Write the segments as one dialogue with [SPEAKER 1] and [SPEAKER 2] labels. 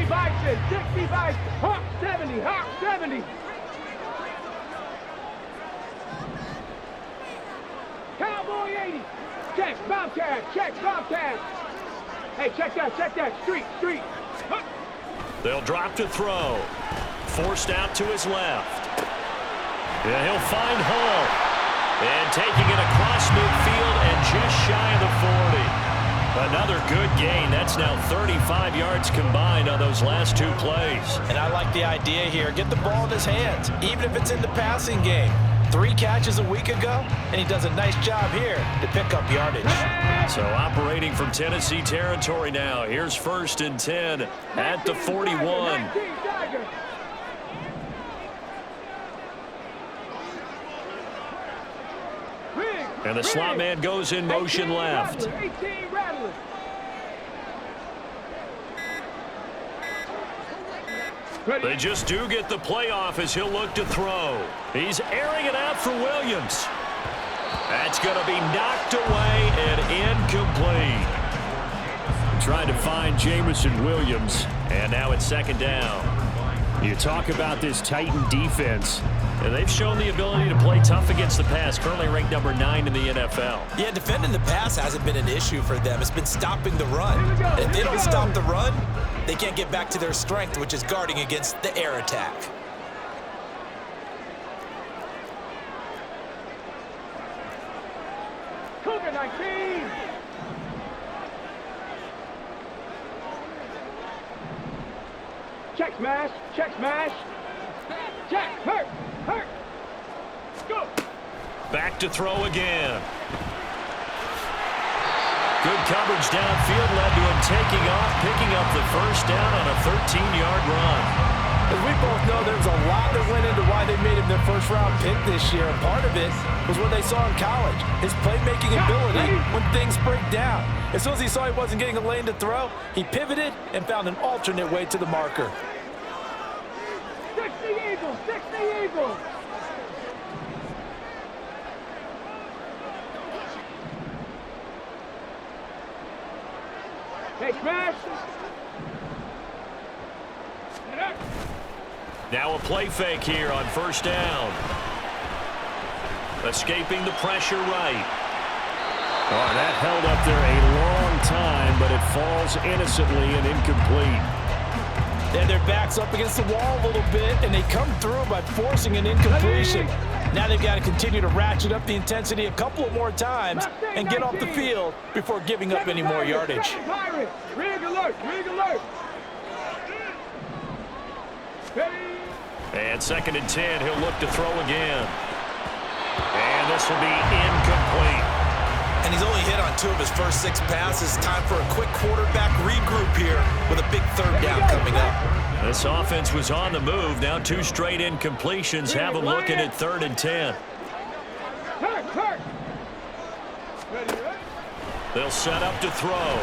[SPEAKER 1] Bison, 60 Bison, Hawk 70, Hawk 70. Cowboy 80. Check, Bobcat. Hey, check that, street. Huh.
[SPEAKER 2] They'll drop to throw. Forced out to his left. Yeah, he'll find Hull. And taking it across midfield and just shy of the 40. Another good gain. That's now 35 yards combined on those last two plays.
[SPEAKER 3] And I like the idea here. Get the ball in his hands, even if it's in the passing game. 3 catches a week ago, and he does a nice job here to pick up yardage.
[SPEAKER 2] So operating from Tennessee territory now. Here's 1st and 10 at the 41. And the slot man goes in motion left. They just do get the playoff as he'll look to throw. He's airing it out for Williams. That's going to be knocked away and incomplete. Trying to find Jamison Williams, and now it's 2nd down. You talk about this Titan defense. And they've shown the ability to play tough against the pass, currently ranked number 9 in the NFL.
[SPEAKER 3] Yeah, defending the pass hasn't been an issue for them. It's been stopping the run. And if they don't stop the run, they can't get back to their strength, which is guarding against the air attack.
[SPEAKER 1] Cougar 19. Check smash. Check, hurt. Go.
[SPEAKER 2] Back to throw again. Good coverage downfield led to him taking off, picking up the 1st down on a 13-yard run.
[SPEAKER 3] As we both know, there's a lot that went into why they made him their first-round pick this year. And part of it was what they saw in college, his playmaking ability when things break down. As soon as he saw he wasn't getting a lane to throw, he pivoted and found an alternate way to the marker.
[SPEAKER 1] 60 Eagles. Hey, smash.
[SPEAKER 2] Now a play fake here on 1st down. Escaping the pressure right. Oh, that held up there a long time, but it falls innocently and incomplete.
[SPEAKER 3] And their back's up against the wall a little bit, and they come through by forcing an incompletion. Now they've got to continue to ratchet up the intensity a couple of more times and get off the field before giving up any more yardage.
[SPEAKER 1] Rig alert.
[SPEAKER 2] And 2nd and 10, he'll look to throw again. And this will be incomplete.
[SPEAKER 3] And he's only hit on 2 of his first 6 passes. Time for a quick quarterback regroup here with a big 3rd down coming up.
[SPEAKER 2] This offense was on the move. Now 2 straight incompletions have them looking at 3rd and 10. They'll set up to throw.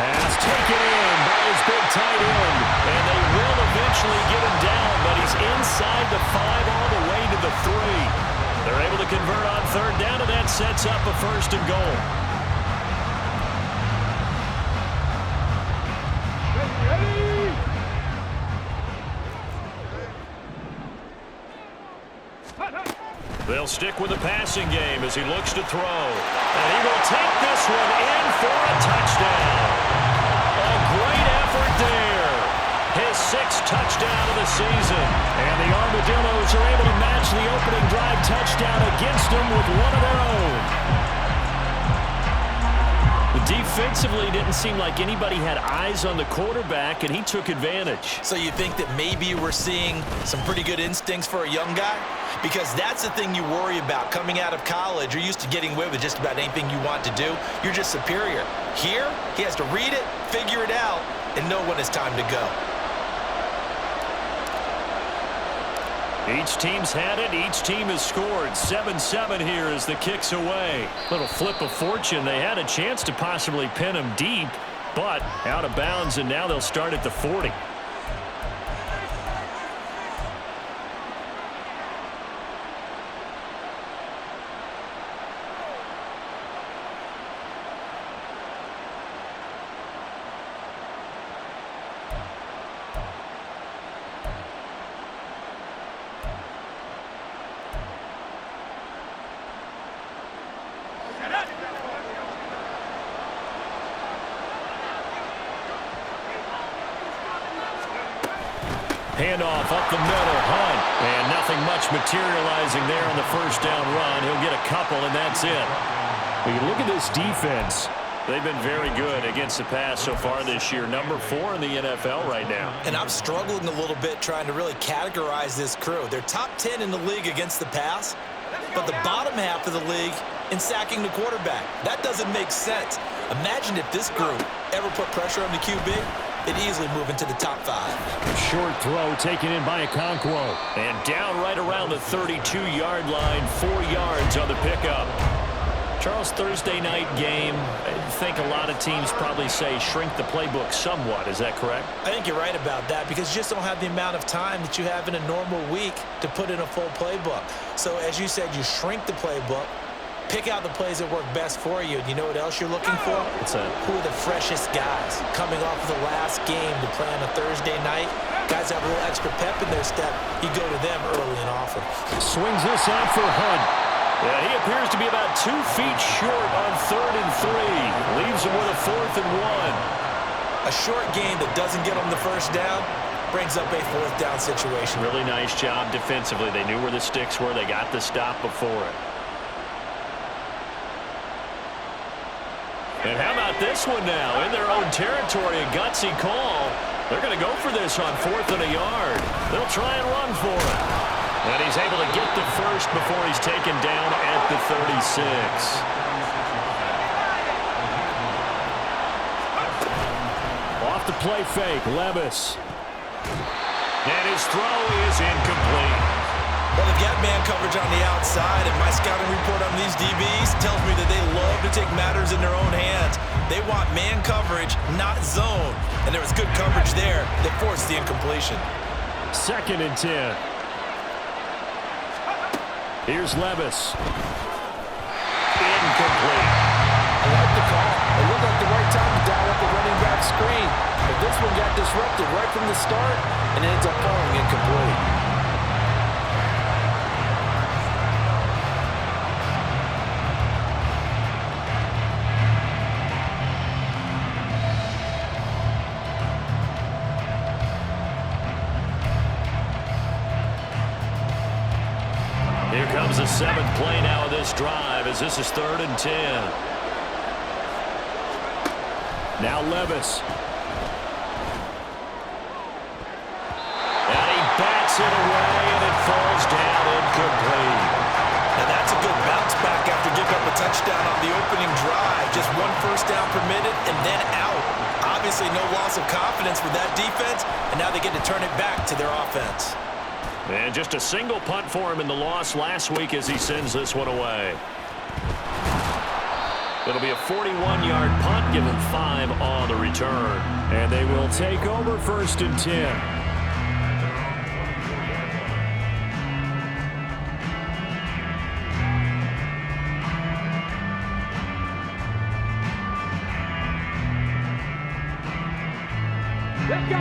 [SPEAKER 2] Pass taken in by his big tight end. And they will eventually get him down, but he's inside the 5 all the way to the 3. They're able to convert on 3rd down, and that sets up a 1st and goal. They'll stick with the passing game as he looks to throw. And he will take this one in for a touchdown. A great effort there. His 6th touchdown of the season. And the Armadillos are able to match the opening drive touchdown against them with one of their own. Defensively, it didn't seem like anybody had eyes on the quarterback, and he took advantage.
[SPEAKER 3] So you think that maybe we're seeing some pretty good instincts for a young guy? Because that's the thing you worry about coming out of college. You're used to getting away with just about anything you want to do. You're just superior. Here, he has to read it, figure it out, and know when it's time to go.
[SPEAKER 2] Each team's had it. Each team has scored. 7-7 here as the kick's away. Little flip of fortune. They had a chance to possibly pin him deep, but out of bounds, and now they'll start at the 40. Handoff up the middle, Hunt. And nothing much materializing there on the first down run. He'll get a couple, and that's it. When you look at this defense, they've been very good against the pass so far this year. Number 4 in the NFL right now.
[SPEAKER 3] And I'm struggling a little bit trying to really categorize this crew. They're top 10 in the league against the pass, but the bottom half of the league in sacking the quarterback. That doesn't make sense. Imagine if this group ever put pressure on the QB, they'd easily move into the top 5.
[SPEAKER 2] Short throw taken in by Okonkwo. And down right around the 32-yard line, 4 yards on the pickup. Charles, Thursday night game, I think a lot of teams probably say shrink the playbook somewhat. Is that correct?
[SPEAKER 3] I think you're right about that because you just don't have the amount of time that you have in a normal week to put in a full playbook. So as you said, you shrink the playbook, pick out the plays that work best for you. And you know what else you're looking for? Who are the freshest guys coming off of the last game to play on a Thursday night? Guys have a little extra pep in their step. You go to them early and often.
[SPEAKER 2] Swings this out for Hunt. Yeah, he appears to be about 2 feet short on 3rd and 3. Leaves him with a 4th and 1.
[SPEAKER 3] A short game that doesn't get him the first down brings up a 4th down situation.
[SPEAKER 2] Really nice job defensively. They knew where the sticks were. They got the stop before it. And how about this one now? In their own territory, a gutsy call. They're going to go for this on 4th and a yard. They'll try and run for it. And he's able to get the first before he's taken down at the 36. Off the play fake, Levis. And his throw is incomplete.
[SPEAKER 3] Well, they've got man coverage on the outside, and my scouting report on these DBs tells me that they love to take matters in their own hands. They want man coverage, not zone. And there was good coverage there that forced the incompletion.
[SPEAKER 2] 2nd and 10. Here's Levis. Incomplete.
[SPEAKER 3] I like the call. It looked like the right time to dial up the running back screen. But this one got disrupted right from the start and ends up falling incomplete.
[SPEAKER 2] Here comes the 7th play now of this drive as this is 3rd and 10. Now Levis. And he bats it away and it falls down incomplete.
[SPEAKER 3] Now that's a good bounce back after giving up a touchdown on the opening drive. Just 1 first down permitted and then out. Obviously no loss of confidence with that defense, and now they get to turn it back to their offense.
[SPEAKER 2] And just a single punt for him in the loss last week as he sends this one away. It'll be a 41-yard punt, give him 5 on the return. And they will take over 1st and 10.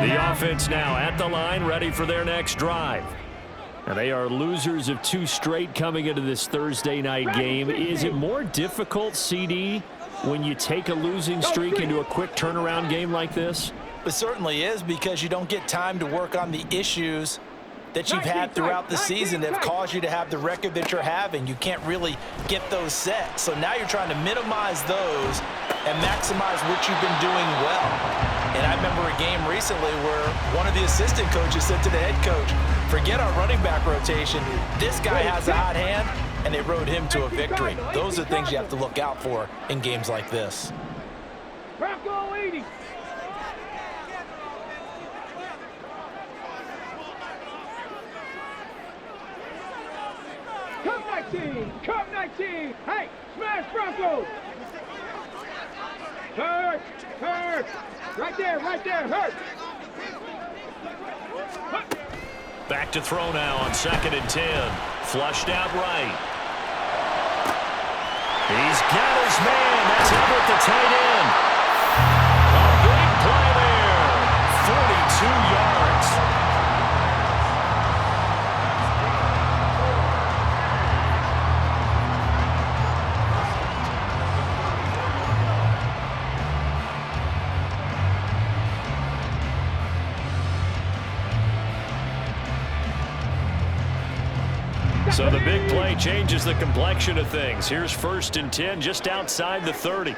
[SPEAKER 2] The offense now at the line, ready for their next drive. And they are losers of 2 straight coming into this Thursday night game. Is it more difficult, CD, when you take a losing streak into a quick turnaround game like this?
[SPEAKER 3] It certainly is, because you don't get time to work on the issues that you've had throughout the season that have caused you to have the record that you're having. You can't really get those set. So now you're trying to minimize those and maximize what you've been doing well. And I remember a game recently where one of the assistant coaches said to the head coach, forget our running back rotation. This guy has a hot hand, and they rode him to a victory. Those are things you have to look out for in games like this.
[SPEAKER 1] Bronco 80. Come 19! Come 19! Hey! Smash Broncos! Hurt! Hurt! Right there! Right there! Hurt!
[SPEAKER 2] Back to throw now on 2nd and 10. Flushed out right. He's got his man. That's Everett, the tight end. A big play there. 42 yards. So the big play changes the complexion of things. Here's 1st and 10 just outside the 30.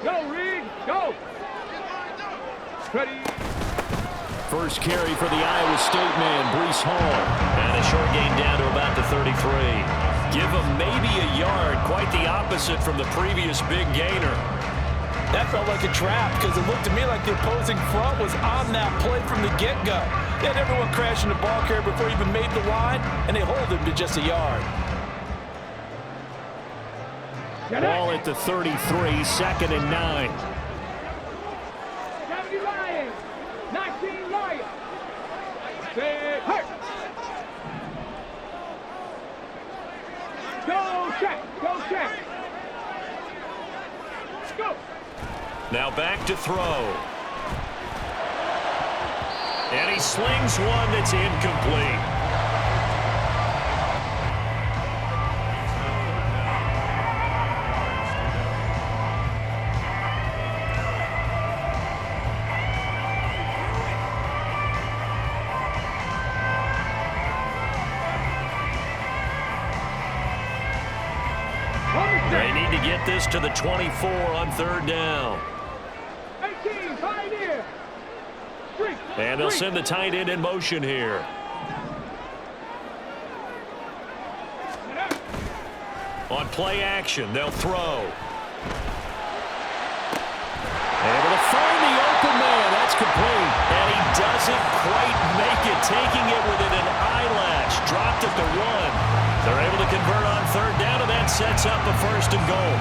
[SPEAKER 1] Go, Reed, go. Ready.
[SPEAKER 2] First carry for the Iowa State man, Breece Hall. And a short gain down to about the 33. Give him maybe a yard, quite the opposite from the previous big gainer.
[SPEAKER 3] That felt like a trap because it looked to me like the opposing front was on that play from the get-go. They had everyone crashing the ball carrier before he even made the line, and they hold him to just a yard.
[SPEAKER 2] Ball at the 33, 2nd and 9.
[SPEAKER 1] 70 Lions, 19 Lions. Stay hurt. Go check, go check. Go.
[SPEAKER 2] Now back to throw. And he slings one that's incomplete. They need to get this to the 24 on 3rd down.
[SPEAKER 1] 18, Pioneer.
[SPEAKER 2] And they'll send the tight end in motion here. On play action, they'll throw. Able to find the open man. That's complete. And he doesn't quite make it, taking it within an eyelash. Dropped at the 1. They're able to convert on 3rd down, and that sets up a 1st and goal.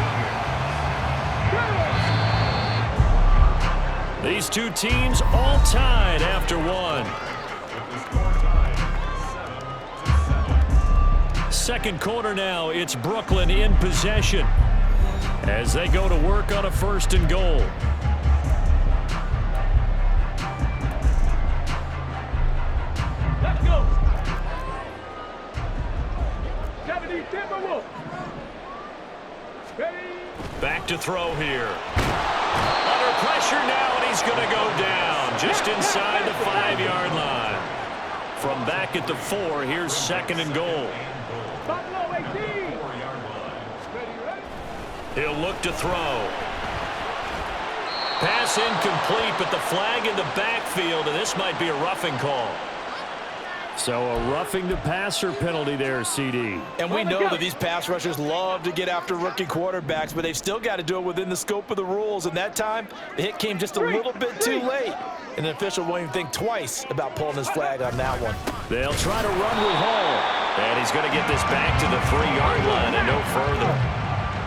[SPEAKER 2] These two teams all tied after 1. 2nd quarter now, it's Brooklyn in possession as they go to work on a 1st and goal.
[SPEAKER 1] Let's go. 70 Timberwolves. Ready.
[SPEAKER 2] Back to throw here. Under pressure now, and he's going to go down just inside the 5-yard line. From back at the 4, here's 2nd and goal.
[SPEAKER 1] Buffalo 18. Ready, ready.
[SPEAKER 2] He'll look to throw. Pass incomplete, but the flag in the backfield, and this might be a roughing call. So a roughing the passer penalty there, CD.
[SPEAKER 3] And we know that these pass rushers love to get after rookie quarterbacks, but they've still got to do it within the scope of the rules. And that time, the hit came just a little bit too late. And the official won't even think twice about pulling his flag on that one.
[SPEAKER 2] They'll try to run with Hall. And he's going to get this back to the 3-yard line and no further.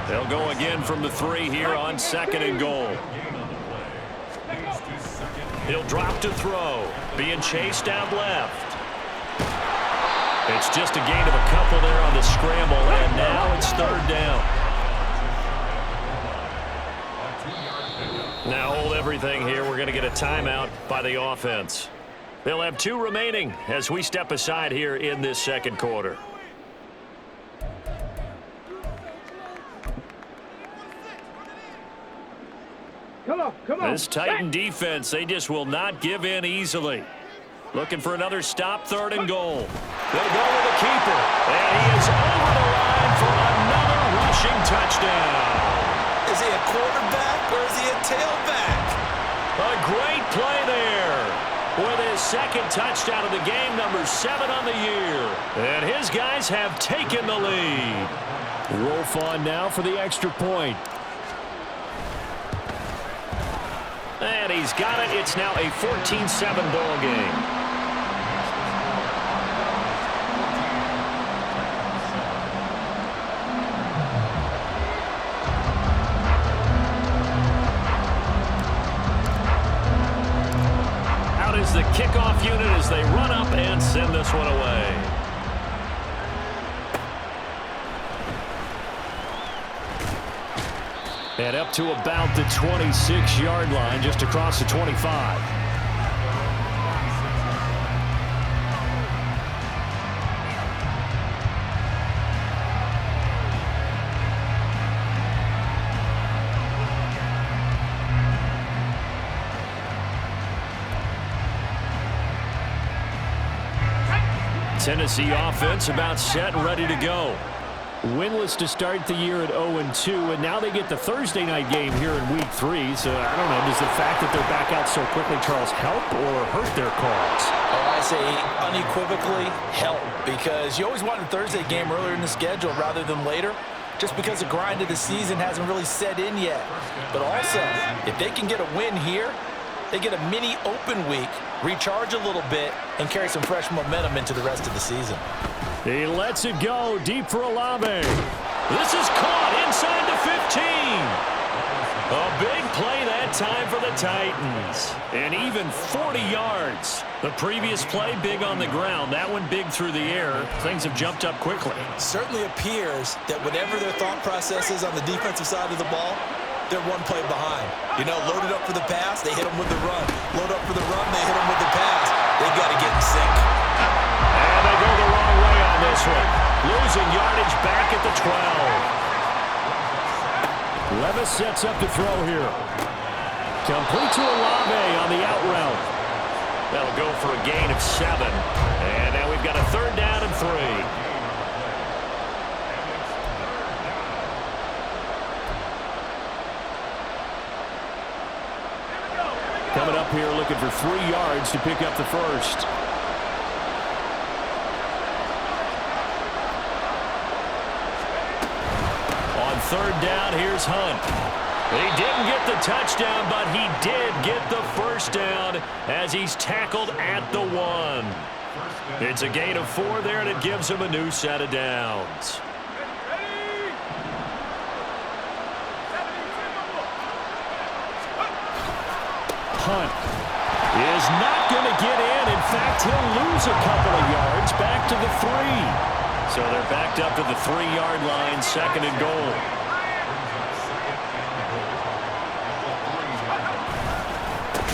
[SPEAKER 2] They'll go again from the 3 here on 2nd and goal. He'll drop to throw. Being chased out left. It's just a gain of a couple there on the scramble, and now it's 3rd down. Now hold everything here. We're going to get a timeout by the offense. They'll have 2 remaining as we step aside here in this 2nd quarter.
[SPEAKER 1] Come on.
[SPEAKER 2] This Titan defense, they just will not give in easily. Looking for another stop, 3rd and goal. They'll go with the keeper. And he is over the line for another rushing touchdown.
[SPEAKER 3] Is he a quarterback or is he a tailback?
[SPEAKER 2] A great play there. With his 2nd touchdown of the game, number 7 on the year. And his guys have taken the lead. Wolf on now for the extra point. And he's got it. It's now a 14-7 ball game. Out is the kickoff unit as they run up and send this one away. And up to about the 26-yard line, just across the 25. Tennessee offense about set and ready to go.
[SPEAKER 4] Winless to start the year at 0-2, and now they get the Thursday night game here in Week 3. So, I don't know, does the fact that they're back out so quickly, Charles, help or hurt their cause?
[SPEAKER 3] Oh, I say unequivocally help, because you always want a Thursday game earlier in the schedule rather than later, just because the grind of the season hasn't really set in yet. But also, if they can get a win here, they get a mini open week, recharge a little bit, and carry some fresh momentum into the rest of the season.
[SPEAKER 4] He lets it go deep for Olave.
[SPEAKER 2] This is caught inside the 15. A big play that time for the Titans. And even 40 yards. The previous play, big on the ground. That one big through the air. Things have jumped up quickly.
[SPEAKER 3] It certainly appears that whatever their thought process is on the defensive side of the ball, they're one play behind. You know, loaded up for the pass, they hit them with the run. Load up for the run, they hit them with the pass. They got to get in sync.
[SPEAKER 2] And they go the wrong way on this one. Losing yardage back at the 12.
[SPEAKER 4] Levis sets up to throw here. Complete to Olave on the out route.
[SPEAKER 2] That'll go for a gain of 7. And now we've got a 3rd down and 3.
[SPEAKER 4] Coming up here looking for 3 yards to pick up the first.
[SPEAKER 2] On 3rd down, here's Hunt. He didn't get the touchdown, but he did get the first down as he's tackled at the 1. It's a gain of 4 there, and it gives him a new set of downs.
[SPEAKER 4] Hunt is not going to get in. In fact, he'll lose a couple of yards back to the 3.
[SPEAKER 2] So they're backed up to the 3-yard line, 2nd and goal.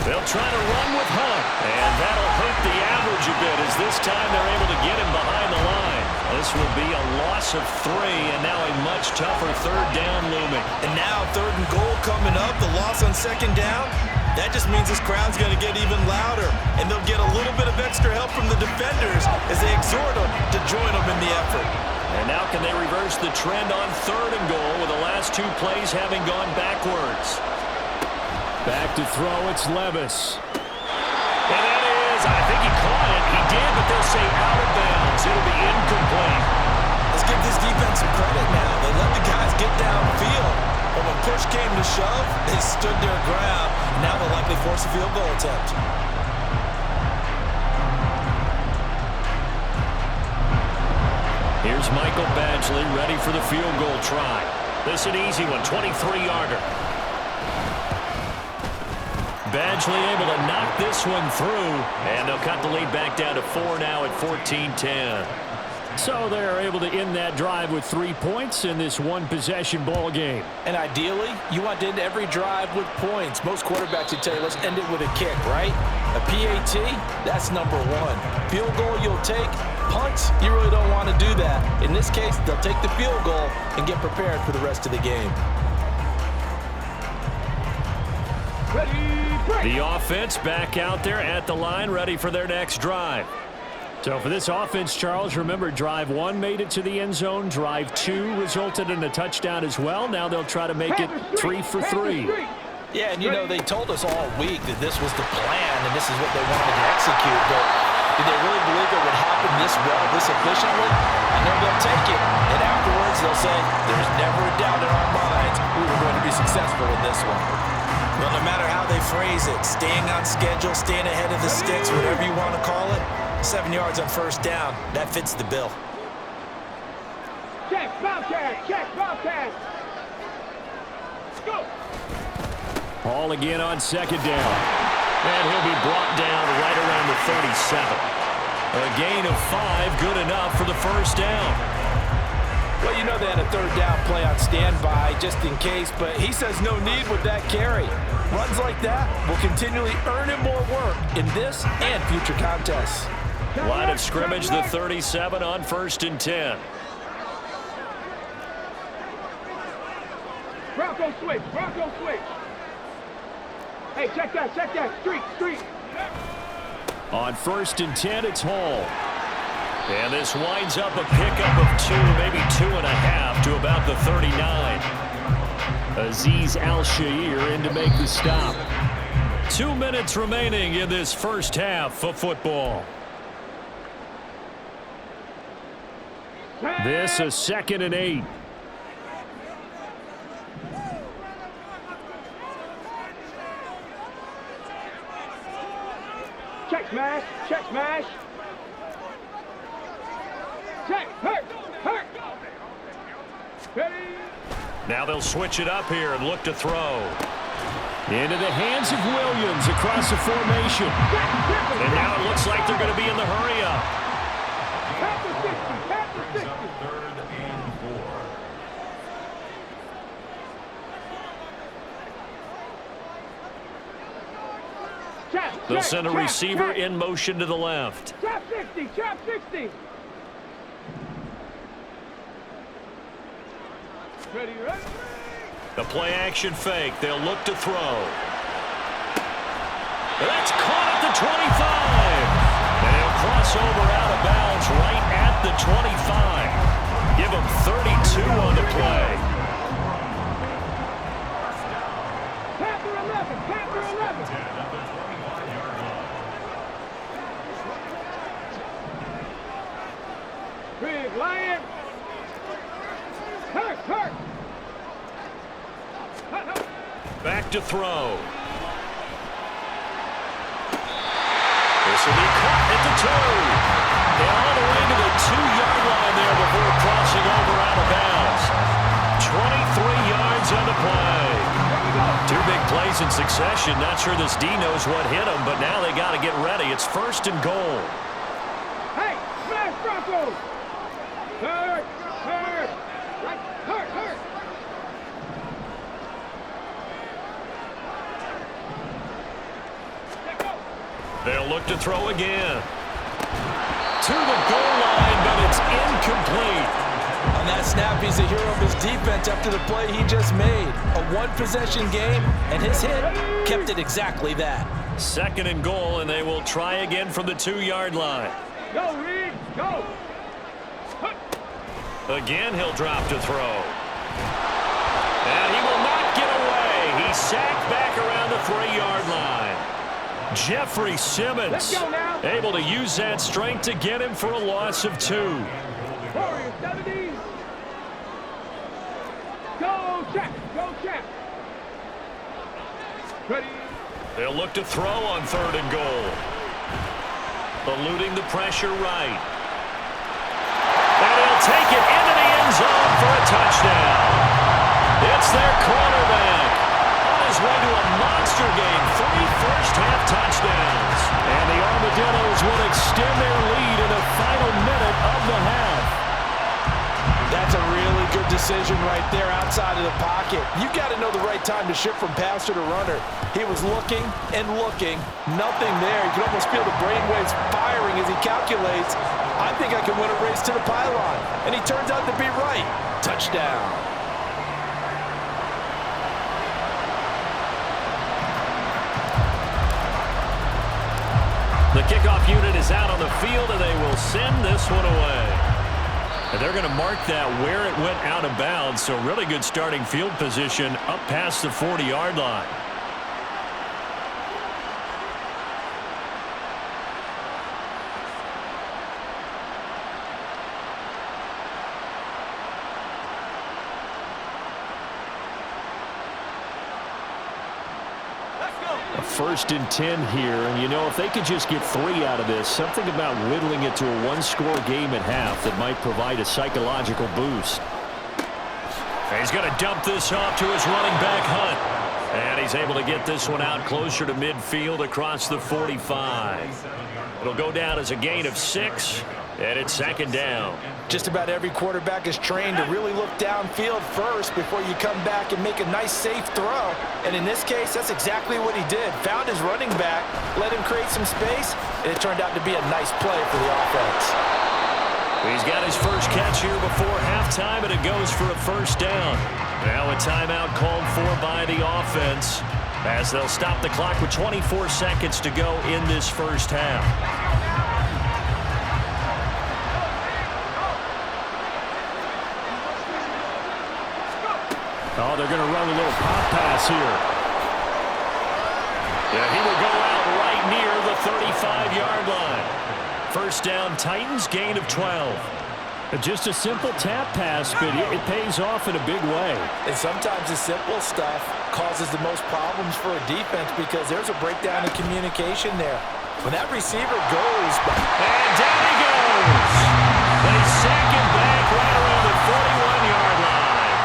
[SPEAKER 2] They'll try to run with Hunt, and that'll hurt the average a bit as this time they're able to get him behind the line. This will be a loss of 3, and now a much tougher 3rd down looming.
[SPEAKER 3] And now 3rd and goal coming up, the loss on 2nd down. That just means this crowd's going to get even louder, and they'll get a little bit of extra help from the defenders as they exhort them to join them in the effort.
[SPEAKER 2] And now can they reverse the trend on 3rd and goal with the last 2 plays having gone backwards?
[SPEAKER 4] Back to throw, it's Levis.
[SPEAKER 2] And that is, I think he caught it. He did, but they'll say out of bounds. It'll be incomplete.
[SPEAKER 3] Let's give this defense some credit now. They let the guys get downfield. But when push came to shove, they stood their ground. Now they'll likely force a field goal attempt.
[SPEAKER 2] Here's Michael Badgley ready for the field goal try. This an easy one, 23-yarder. Badgley able to knock this one through, and they'll cut the lead back down to 4 now at 14-10.
[SPEAKER 4] So they're able to end that drive with 3 points in this one-possession ball game.
[SPEAKER 3] And ideally, you want to end every drive with points. Most quarterbacks would tell you, let's end it with a kick, right? A PAT, that's number 1. Field goal you'll take. Punts, you really don't want to do that. In this case, they'll take the field goal and get prepared for the rest of the game.
[SPEAKER 2] The offense back out there at the line, ready for their next drive.
[SPEAKER 4] So for this offense, Charles, remember, drive 1 made it to the end zone. Drive 2 resulted in a touchdown as well. Now they'll try to make it 3 for 3.
[SPEAKER 3] Yeah, and you know, they told us all week that this was the plan and this is what they wanted to execute. But did they really believe it would happen this well, this efficiently? I know they'll take it, and afterwards they'll say, there's never a doubt in our minds we were going to be successful in this one. Well, no matter how they phrase it, staying on schedule, staying ahead of the sticks, whatever you want to call it, 7 yards on 1st down, that fits the bill.
[SPEAKER 1] Check, Bobcat, check, Bobcat. Go.
[SPEAKER 2] Hall again on 2nd down. And he'll be brought down right around the 37. A gain of 5, good enough for the 1st down.
[SPEAKER 3] Well, you know they had a 3rd down play on standby just in case, but he says no need with that carry. Runs like that will continually earn him more work in this and future contests.
[SPEAKER 2] Line of scrimmage, the 37 on 1st and 10.
[SPEAKER 1] Bronco switch, Bronco switch. Hey, check that, street.
[SPEAKER 4] On 1st and 10, it's Hall.
[SPEAKER 2] And this winds up a pickup of 2, maybe 2.5 to about the 39.
[SPEAKER 4] Azeez Al-Shaair in to make the stop.
[SPEAKER 2] 2 minutes remaining in this first half of football.
[SPEAKER 4] This a 2nd and 8.
[SPEAKER 1] Check smash, check smash. Check, hurt, hurt. Ready?
[SPEAKER 2] Now they'll switch it up here and look to throw.
[SPEAKER 4] Into the hands of Williams across the formation.
[SPEAKER 2] And now it looks like they're going to be in the hurry up.
[SPEAKER 1] Half the 60, half the 60.
[SPEAKER 2] They'll send a receiver in motion to the left.
[SPEAKER 1] Trap 60, trap 60. Ready, ready.
[SPEAKER 2] The play action fake. They'll look to throw. That's caught at the 25. And he'll cross over out of bounds right at the 25. Give him 32 on the play.
[SPEAKER 1] Panther 11, Panther 11. Big Lion. Hurt, hurt.
[SPEAKER 2] Back to throw. This will be caught at the 2. And all the way to the 2-yard line there before crossing over out of bounds. 23 yards on the play. 2 big plays in succession. Not sure this D knows what hit him, but now they got to get ready. It's 1st and goal.
[SPEAKER 1] Hey, smash Broncos. Hurt, hurt. Right, hurt, hurt.
[SPEAKER 2] They'll look to throw again. To the goal line, but it's incomplete.
[SPEAKER 3] On that snap, he's a hero of his defense after the play he just made. A one-possession game, and his hit kept it exactly that.
[SPEAKER 2] 2nd and goal, and they will try again from the 2-yard line.
[SPEAKER 1] Go, Reed, go.
[SPEAKER 2] Again, he'll drop to throw. And he will not get away. He's sacked back around the 3-yard line. Jeffrey Simmons able to use that strength to get him for a loss of 2.
[SPEAKER 1] Warriors 70. Go, check, go, check. Ready.
[SPEAKER 2] They'll look to throw on 3rd and goal. Eluding the pressure right. And he'll take it into the end zone for a touchdown. It's their quarterback. On his way to a monster game. 3 first-half touchdowns. And the Armadillos will extend their lead in the final minute of the half.
[SPEAKER 3] That's a really good decision right there outside of the pocket. You've got to know the right time to shift from passer to runner. He was looking and looking. Nothing there. You can almost feel the brainwaves firing as he calculates, I think I can win a race to the pylon. And he turns out to be right. Touchdown.
[SPEAKER 2] The kickoff unit is out on the field, and they will send this one away. And they're going to mark that where it went out of bounds, so really good starting field position up past the 40-yard line.
[SPEAKER 4] A 1st and 10 here, and you know, if they could just get 3 out of this, something about whittling it to a 1-score game at half that might provide a psychological boost.
[SPEAKER 2] He's going to dump this off to his running back, Hunt. And he's able to get this one out closer to midfield across the 45. It'll go down as a gain of 6, and it's 2nd down.
[SPEAKER 3] Just about every quarterback is trained to really look downfield first before you come back and make a nice, safe throw. And in this case, that's exactly what he did. Found his running back, let him create some space, and it turned out to be a nice play for the offense.
[SPEAKER 2] He's got his first catch here before halftime, and it goes for a 1st down. Now a timeout called for by the offense as they'll stop the clock with 24 seconds to go in this first half.
[SPEAKER 4] Oh, they're going to run a little pop pass here. Yeah, he will go out right near the 35-yard line. First down, Titans, gain of 12. Just a simple tap pass, but it pays off in a big way.
[SPEAKER 3] And sometimes the simple stuff causes the most problems for a defense because there's a breakdown in communication there. When that receiver goes,
[SPEAKER 2] and down he goes. They sack him back right around the 41-yard line.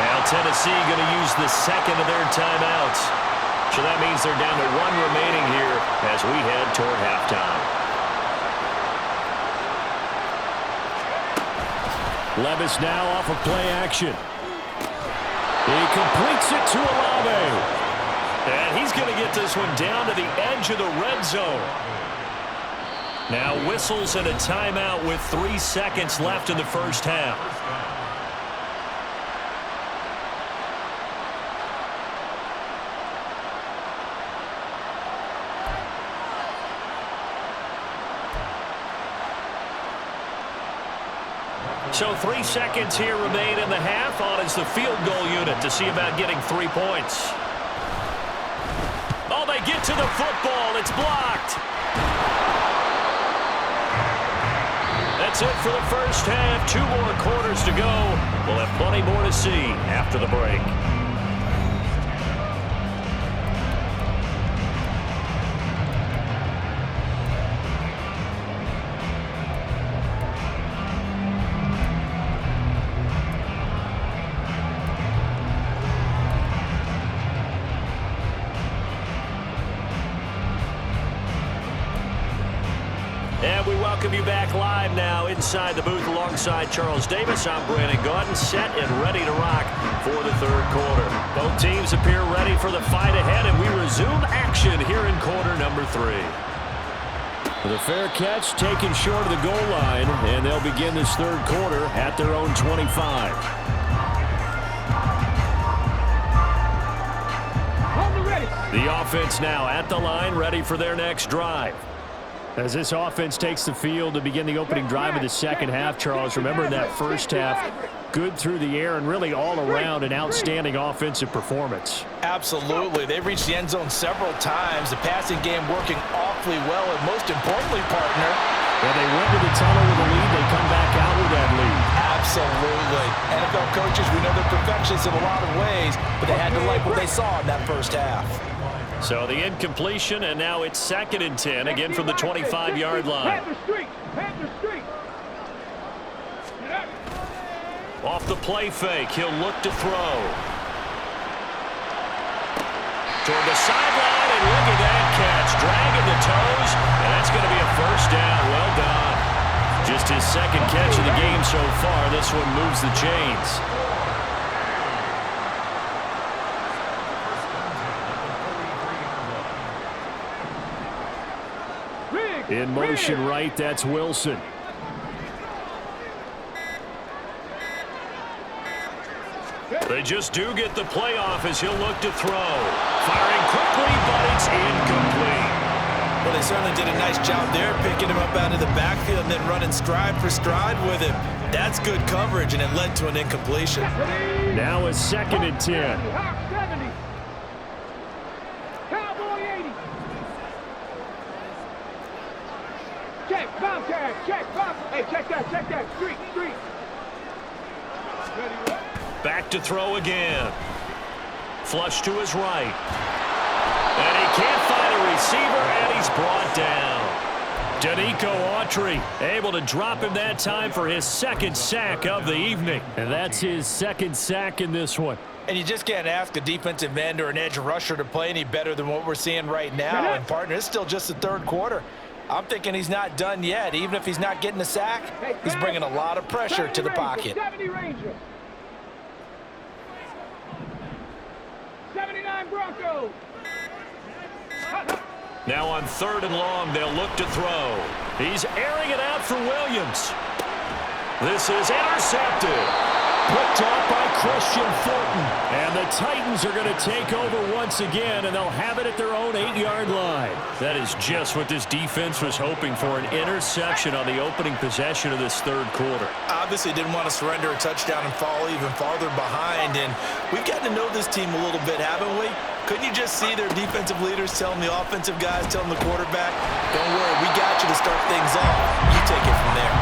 [SPEAKER 2] Now Tennessee going to use the second of their timeouts. So that means they're down to one remaining here as we head toward halftime.
[SPEAKER 4] Levis now off of play action. He completes it to Olave.
[SPEAKER 2] And he's going to get this one down to the edge of the red zone. Now whistles and a timeout with 3 seconds left in the first half. So 3 seconds here remain in the half. On is the field goal unit to see about getting 3 points. Oh, they get to the football. It's blocked. That's it for the first half. 2 more quarters to go. We'll have plenty more to see after the break. And we welcome you back live now inside the booth alongside Charles Davis. I'm Brandon Gaudin, set and ready to rock for the third quarter. Both teams appear ready for the fight ahead, and we resume action here in quarter number 3.
[SPEAKER 4] The fair catch taken short of the goal line, and they'll begin this third quarter at their own 25. The offense now at the line, ready for their next drive. As this offense takes the field to begin the opening drive of the second half, Charles, remember that first half, good through the air and really all around an outstanding offensive performance.
[SPEAKER 3] absolutely. They reached the end zone several times. The passing game working awfully well, and most importantly, partner,
[SPEAKER 4] when they went to the tunnel with a lead, they come back out with that lead.
[SPEAKER 3] Absolutely. NFL coaches, we know they're perfectionists in a lot of ways, but they had to like what they saw in that first half.
[SPEAKER 2] So the incompletion, and now it's 2nd and 10, again from the 25-yard line. Off the play fake, he'll look to throw. Toward the sideline, and look at that catch. Dragging the toes, and that's going to be a first down. Well done. Just his second catch of the game so far. This one moves the chains.
[SPEAKER 4] In motion right, that's Wilson.
[SPEAKER 2] They just do get the playoff as he'll look to throw. Firing quickly, but it's incomplete.
[SPEAKER 3] Well, they certainly did a nice job there, picking him up out of the backfield and then running stride for stride with him. That's good coverage, and it led to an incompletion.
[SPEAKER 4] Now it's 2nd and 10.
[SPEAKER 1] Check, bomb tag, check, bomb. Hey, check that, street.
[SPEAKER 2] Back to throw again. Flush to his right. And he can't find a receiver, and he's brought down. Danico Autry able to drop him that time for his 2nd sack of the evening.
[SPEAKER 4] And that's his 2nd sack in this one.
[SPEAKER 3] And you just can't ask a defensive end or an edge rusher to play any better than what we're seeing right now. And, partner, it's still just the third quarter. I'm thinking he's not done yet. Even if he's not getting a sack, he's bringing a lot of pressure to the pocket.
[SPEAKER 1] 79 Broncos.
[SPEAKER 2] Now on 3rd and long, they'll look to throw. He's airing it out for Williams. This is intercepted. Picked off by Christian Fulton. And the
[SPEAKER 4] The Titans are going to take over once again, and they'll have it at their own 8-yard line.
[SPEAKER 2] That is just what this defense was hoping for, an interception on the opening possession of this third quarter.
[SPEAKER 3] Obviously didn't want to surrender a touchdown and fall even farther behind, and we've gotten to know this team a little bit, haven't we? Couldn't you just see their defensive leaders telling the offensive guys, telling the quarterback, don't worry, we got you to start things off. You take it from there.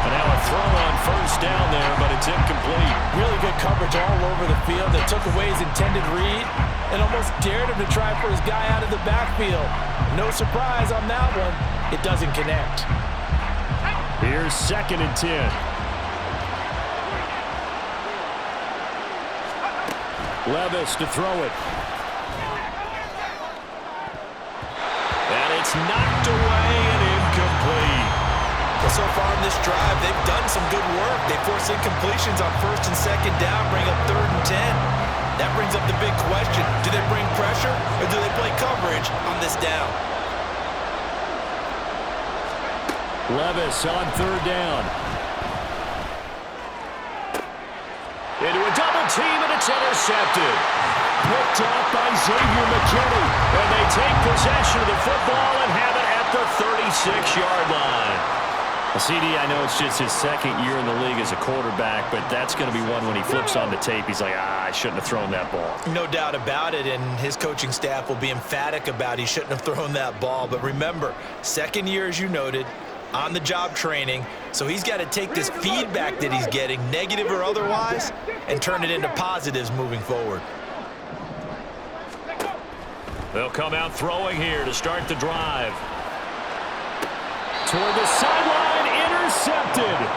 [SPEAKER 2] And now a throw on first down there, but it's incomplete.
[SPEAKER 3] Really good coverage all over the field. They took away his intended read and almost dared him to try for his guy out of the backfield. No surprise on that one. It doesn't connect.
[SPEAKER 4] Here's 2nd and 10. Levis to throw it.
[SPEAKER 2] And it's knocked away and incomplete.
[SPEAKER 3] Well, so far in this drive, they've done some good work. They force incompletions on 1st and 2nd down, bring up 3rd and 10. That brings up the big question. Do they bring pressure or do they play coverage on this down?
[SPEAKER 4] Levis on 3rd down.
[SPEAKER 2] Into a double team, and it's intercepted.
[SPEAKER 4] Picked off by Xavier McKinney.
[SPEAKER 2] And they take possession of the football and have it at the 36-yard line.
[SPEAKER 4] Well, CD, I know it's just his 2nd year in the league as a quarterback, but that's going to be one when he flips on the tape, he's like, I shouldn't have thrown that ball.
[SPEAKER 3] No doubt about it, and his coaching staff will be emphatic about he shouldn't have thrown that ball. But remember, 2nd year, as you noted, on-the-job training, so he's got to take this feedback that he's getting, negative or otherwise, and turn it into positives moving forward.
[SPEAKER 2] They'll come out throwing here to start the drive.
[SPEAKER 4] Toward the sideline, intercepted.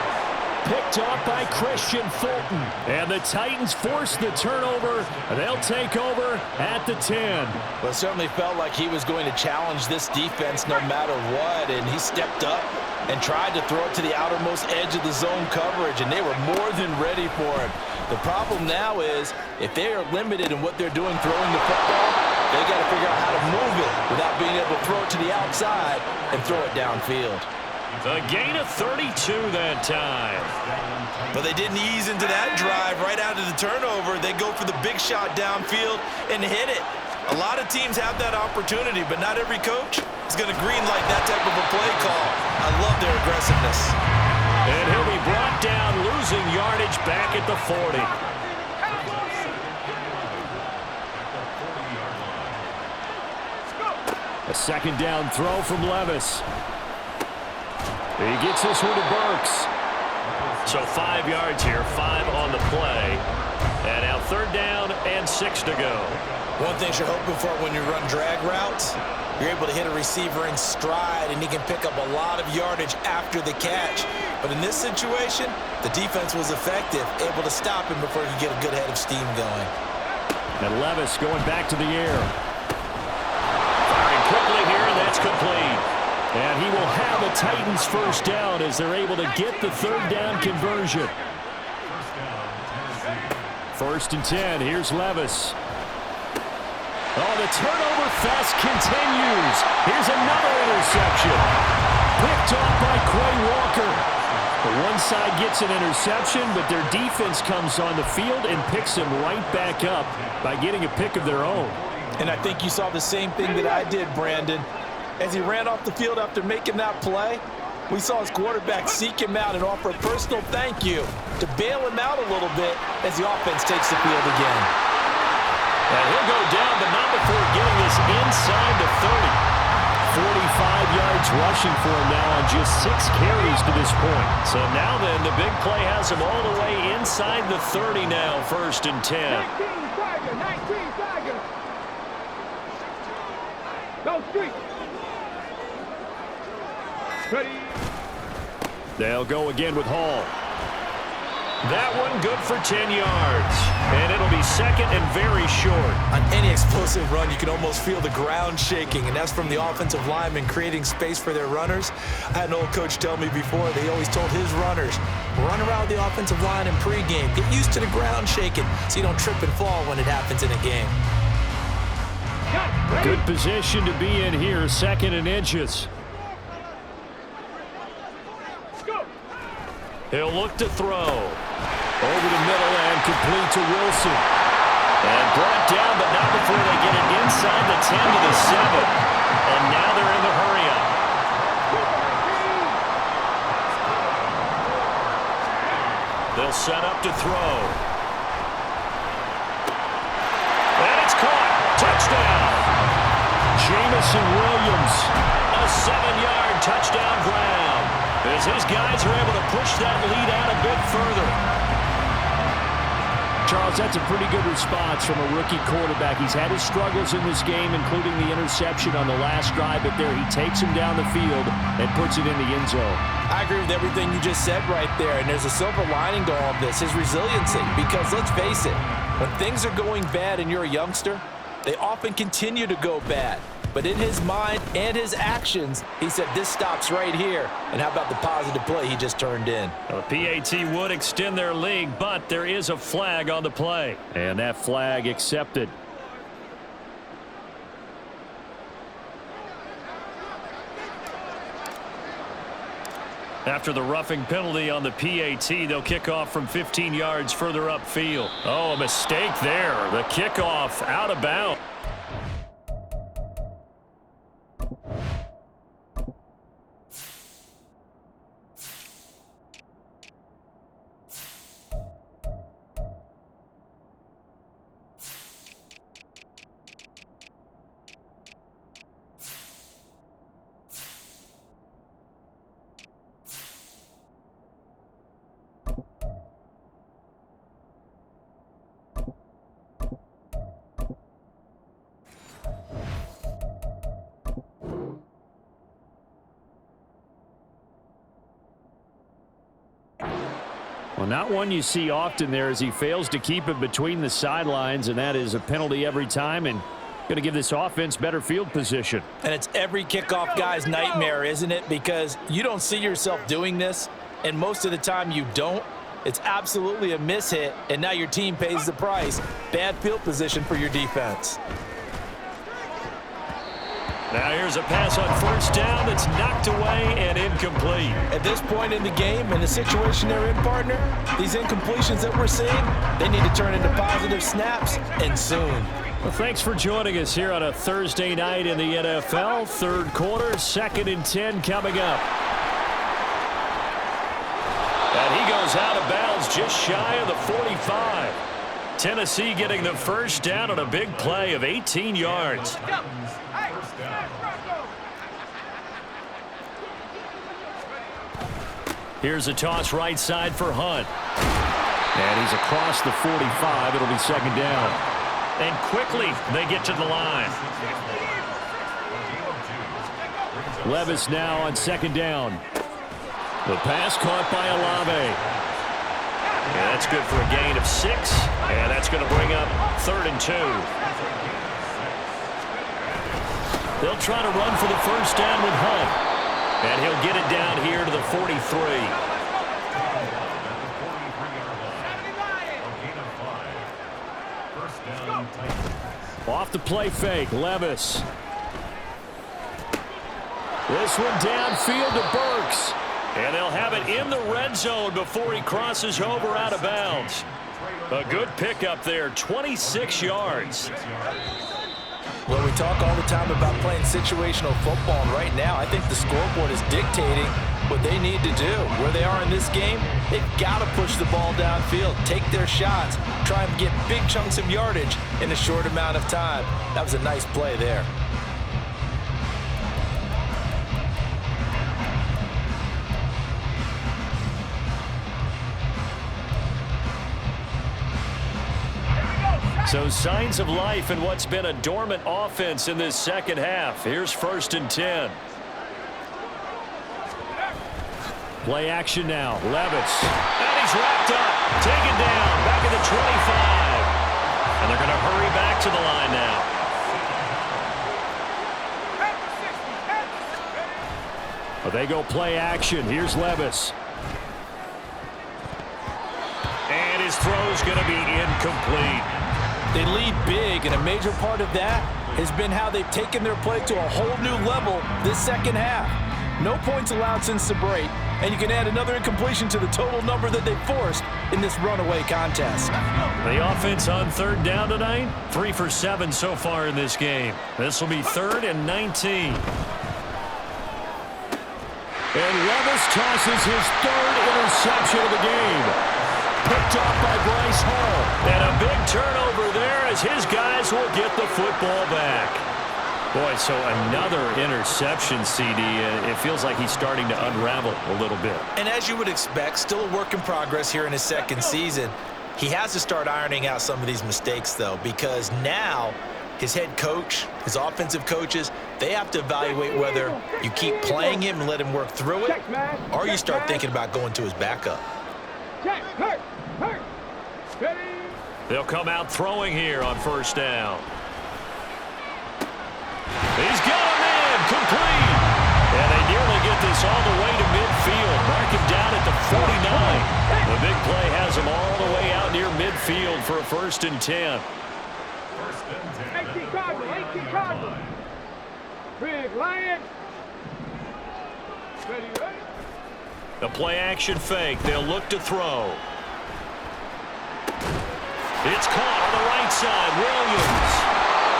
[SPEAKER 4] Picked off by Christian Fulton. And the Titans force the turnover. They'll take over at the 10.
[SPEAKER 3] Well, it certainly felt like he was going to challenge this defense no matter what, and he stepped up and tried to throw it to the outermost edge of the zone coverage, and they were more than ready for it. The problem now is if they are limited in what they're doing throwing the football, they got to figure out how to move it without being able to throw it to the outside and throw it downfield.
[SPEAKER 2] A gain of 32 that time.
[SPEAKER 3] But they didn't ease into that drive right out of the turnover. They go for the big shot downfield and hit it. A lot of teams have that opportunity, but not every coach is going to greenlight that type of a play call. I love their aggressiveness.
[SPEAKER 2] And he'll be brought down, losing yardage back at the 40.
[SPEAKER 4] A 2nd down throw from Levis. He gets this one to Burks.
[SPEAKER 2] So 5 yards here, 5 on the play. And now 3rd down and 6 to go.
[SPEAKER 3] One thing you're hoping for when you run drag routes, you're able to hit a receiver in stride, and he can pick up a lot of yardage after the catch. But in this situation, the defense was effective, able to stop him before he could get a good head of steam going.
[SPEAKER 4] And Levis going back to the air.
[SPEAKER 2] Firing quickly here, and that's complete.
[SPEAKER 4] And he will have a Titans 1st down as they're able to get the 3rd down conversion. 1st and 10. Here's Levis. Oh, the turnover fest continues. Here's another interception. Picked off by Quay Walker. The one side gets an interception, but their defense comes on the field and picks him right back up by getting a pick of their own.
[SPEAKER 3] And I think you saw the same thing that I did, Brandon. As he ran off the field after making that play, we saw his quarterback seek him out and offer a personal thank you to bail him out a little bit as the offense takes the field again.
[SPEAKER 2] And he'll go down, but not before getting this inside the 30.
[SPEAKER 4] 45 yards rushing for him now on just 6 carries to this point.
[SPEAKER 2] So now then, the big play has him all the way inside the 30 now, 1st and 10.
[SPEAKER 1] 19 Tiger. Go street. Ready.
[SPEAKER 4] They'll go again with Hall.
[SPEAKER 2] That one good for 10 yards. And it'll be 2nd and very short.
[SPEAKER 3] On any explosive run, you can almost feel the ground shaking, and that's from the offensive linemen creating space for their runners. I had an old coach tell me before, they always told his runners, run around the offensive line in pregame. Get used to the ground shaking so you don't trip and fall when it happens in a game.
[SPEAKER 4] Good position to be in here, 2nd and inches.
[SPEAKER 2] He'll look to throw.
[SPEAKER 4] Over the middle and complete to Wilson.
[SPEAKER 2] And brought down, but not before they get it inside the 10 to the 7. And now they're in the hurry-up. They'll set up to throw. And it's caught. Touchdown. Jamison Williams. A 7-yard touchdown ground. As his guys are able to push that lead out a bit further.
[SPEAKER 4] Charles, that's a pretty good response from a rookie quarterback. He's had his struggles in this game, including the interception on the last drive, but there he takes him down the field and puts it in the end zone.
[SPEAKER 3] I agree with everything you just said right there, and there's a silver lining to all of this, his resiliency. Because let's face it, when things are going bad and you're a youngster, they often continue to go bad. But in his mind and his actions, he said, this stops right here. And how about the positive play he just turned in?
[SPEAKER 2] The PAT would extend their lead, but there is a flag on the play.
[SPEAKER 4] And that flag accepted.
[SPEAKER 2] After the roughing penalty on the PAT, they'll kick off from 15 yards further upfield. Oh, a mistake there. The kickoff out of bounds.
[SPEAKER 4] Well, not one you see often there as he fails to keep it between the sidelines, and that is a penalty every time and going to give this offense better field position.
[SPEAKER 3] And it's every kickoff guy's nightmare, isn't it? Because you don't see yourself doing this, and most of the time you don't. It's absolutely a mishit, and now your team pays the price. Bad field position for your defense.
[SPEAKER 2] Now here's a pass on first down that's knocked away and incomplete.
[SPEAKER 3] At this point in the game, in the situation they're in, partner, these incompletions that we're seeing, they need to turn into positive snaps, and soon.
[SPEAKER 2] Well, thanks for joining us here on a Thursday night in the NFL. Third quarter, 2nd and 10 coming up. And he goes out of bounds just shy of the 45. Tennessee getting the first down on a big play of 18 yards. Here's a toss right side for Hunt.
[SPEAKER 4] And he's across the 45. It'll be second down.
[SPEAKER 2] And quickly they get to the line.
[SPEAKER 4] Levis now on second down.
[SPEAKER 2] The pass caught by Olave. And that's good for a gain of 6. And that's going to bring up 3rd and 2. They'll try to run for the first down with Hunt. And he'll get it down here to the 43.
[SPEAKER 4] Off the play fake, Levis. This one downfield to Burks.
[SPEAKER 2] And they'll have it in the red zone before he crosses over out of bounds. A good pickup there, 26 yards.
[SPEAKER 3] Well, we talk all the time about playing situational football, and right now I think the scoreboard is dictating what they need to do. Where they are in this game, they've got to push the ball downfield, take their shots, try and get big chunks of yardage in a short amount of time. That was a nice play there.
[SPEAKER 2] So signs of life in what's been a dormant offense in this second half. Here's 1st and 10.
[SPEAKER 4] Play action now. Levis.
[SPEAKER 2] And he's wrapped up. Taken down. Back at the 25. And they're going to hurry back to the line now.
[SPEAKER 4] Well, they go play action. Here's Levis.
[SPEAKER 2] And his throw's going to be incomplete.
[SPEAKER 3] They lead big, and a major part of that has been how they've taken their play to a whole new level this second half. No points allowed since the break, and you can add another incompletion to the total number that they forced in this runaway contest.
[SPEAKER 2] The offense on third down tonight, 3 for 7 so far in this game. This will be 3rd and 19.
[SPEAKER 4] And Levis tosses his 3rd interception of the game. Picked off by Bryce Hall.
[SPEAKER 2] And a big turnover there as his guys will get the football back. Boy, so another interception, CD. It feels like he's starting to unravel a little bit.
[SPEAKER 3] And as you would expect, still a work in progress here in his second season. He has to start ironing out some of these mistakes, though, because now his head coach, his offensive coaches, they have to evaluate whether you keep playing him and let him work through it, or you start thinking about going to his backup.
[SPEAKER 2] They'll come out throwing here on first down. He's got him in, complete. And they nearly get this all the way to midfield. Mark him down at the 49. The big play has him all the way out near midfield for a 1st and 10.
[SPEAKER 1] 18 Cardinals. Big Lion. Ready?
[SPEAKER 2] The play action fake. They'll look to throw. It's caught on the right side. Williams.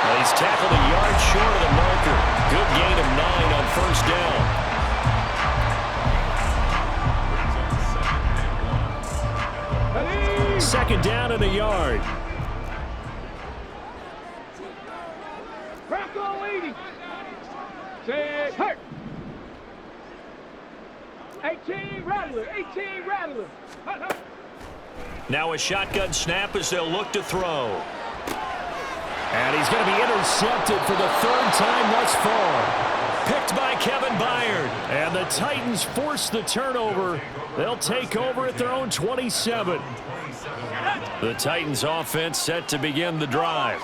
[SPEAKER 2] Well, he's tackled a yard short of the marker. Good gain of 9 on first down.
[SPEAKER 4] 2nd down and a yard.
[SPEAKER 1] Bronco leading. Say hurt. 18 Rattler. Hut.
[SPEAKER 2] Now a shotgun snap as they'll look to throw.
[SPEAKER 4] And he's going to be intercepted for the 3rd time thus far.
[SPEAKER 2] Picked by Kevin Byard.
[SPEAKER 4] And the Titans force the turnover. They'll take over at their own 27.
[SPEAKER 2] The Titans offense set to begin the drive.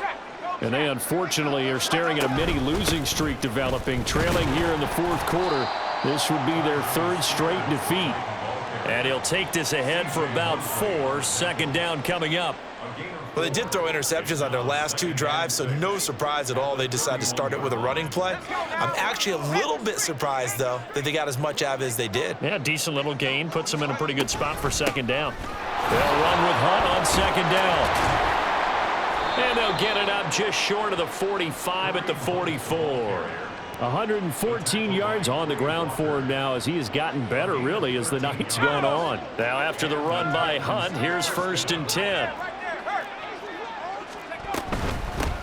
[SPEAKER 4] And they unfortunately are staring at a mini losing streak developing, trailing here in the 4th quarter. This would be their 3rd straight defeat.
[SPEAKER 2] And he'll take this ahead for about 4. 2nd down coming up.
[SPEAKER 3] Well, they did throw interceptions on their last 2 drives, so no surprise at all they decided to start it with a running play. I'm actually a little bit surprised, though, that they got as much out of it as they did.
[SPEAKER 2] Yeah, decent little gain. Puts them in a pretty good spot for 2nd down. They'll run with Hunt on 2nd down. And they'll get it up just short of the 45 at the 44.
[SPEAKER 4] 114 yards on the ground for him now as he has gotten better, really, as the night's gone on.
[SPEAKER 2] Now after the run by Hunt, here's 1st and 10.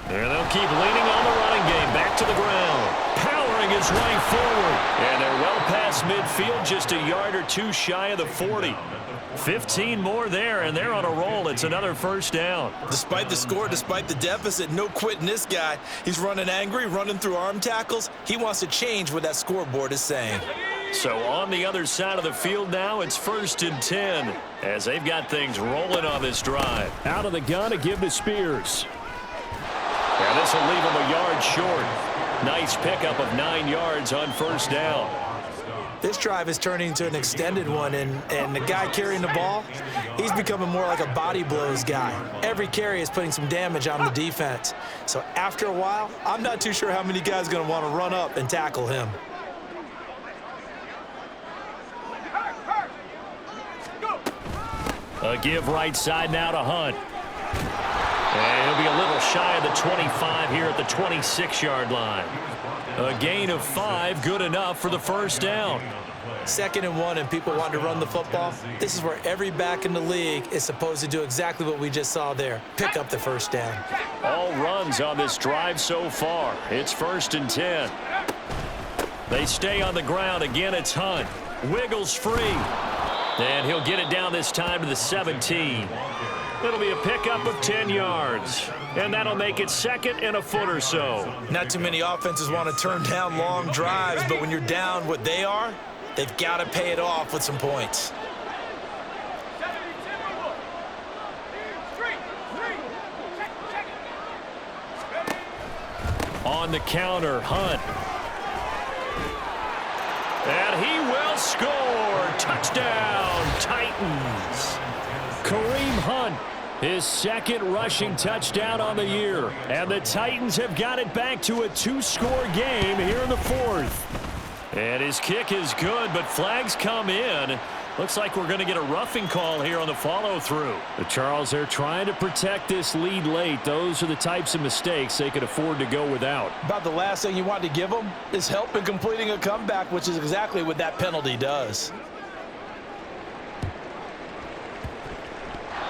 [SPEAKER 2] And they'll keep leaning on the running game. Back to the ground. Powering his way forward. And they're well past midfield, just a yard or 2 shy of the 40. 15 more there, and they're on a roll. It's another 1st down.
[SPEAKER 3] Despite the score, despite the deficit, no quitting this guy. He's running angry, running through arm tackles. He wants to change what that scoreboard is saying.
[SPEAKER 2] So on the other side of the field now, it's 1st and 10 as they've got things rolling on this drive.
[SPEAKER 4] Out of the gun to give to Spears.
[SPEAKER 2] And this will leave him a yard short. Nice pickup of 9 yards on 1st down.
[SPEAKER 3] This drive is turning into an extended one, and the guy carrying the ball, he's becoming more like a body blows guy. Every carry is putting some damage on the defense. So after a while, I'm not too sure how many guys are going to want to run up and tackle him.
[SPEAKER 2] A give right side now to Hunt. And he'll be a little shy of the 25 here at the 26-yard line. A gain of 5, good enough for the 1st down.
[SPEAKER 3] 2nd and 1, and people want to run the football. This is where every back in the league is supposed to do exactly what we just saw there. Pick up the 1st down.
[SPEAKER 2] All runs on this drive so far. It's 1st and 10. They stay on the ground. Again, it's Hunt. Wiggles free. And he'll get it down this time to the 17. It'll be a pickup of 10 yards. And that'll make it 2nd and a foot or so.
[SPEAKER 3] Not too many offenses want to turn down long drives, but when you're down what they are, they've got to pay it off with some points.
[SPEAKER 2] On the counter, Hunt. And he will score. Touchdown, Titans.
[SPEAKER 4] Kareem Hunt, his 2nd rushing touchdown on the year. And the Titans have got it back to a 2-score game here in the 4th.
[SPEAKER 2] And his kick is good, but flags come in. Looks like we're going to get a roughing call here on the follow-through.
[SPEAKER 4] The Charles, they're trying to protect this lead late. Those are the types of mistakes they could afford to go without.
[SPEAKER 3] About the last thing you want to give them is help in completing a comeback, which is exactly what that penalty does.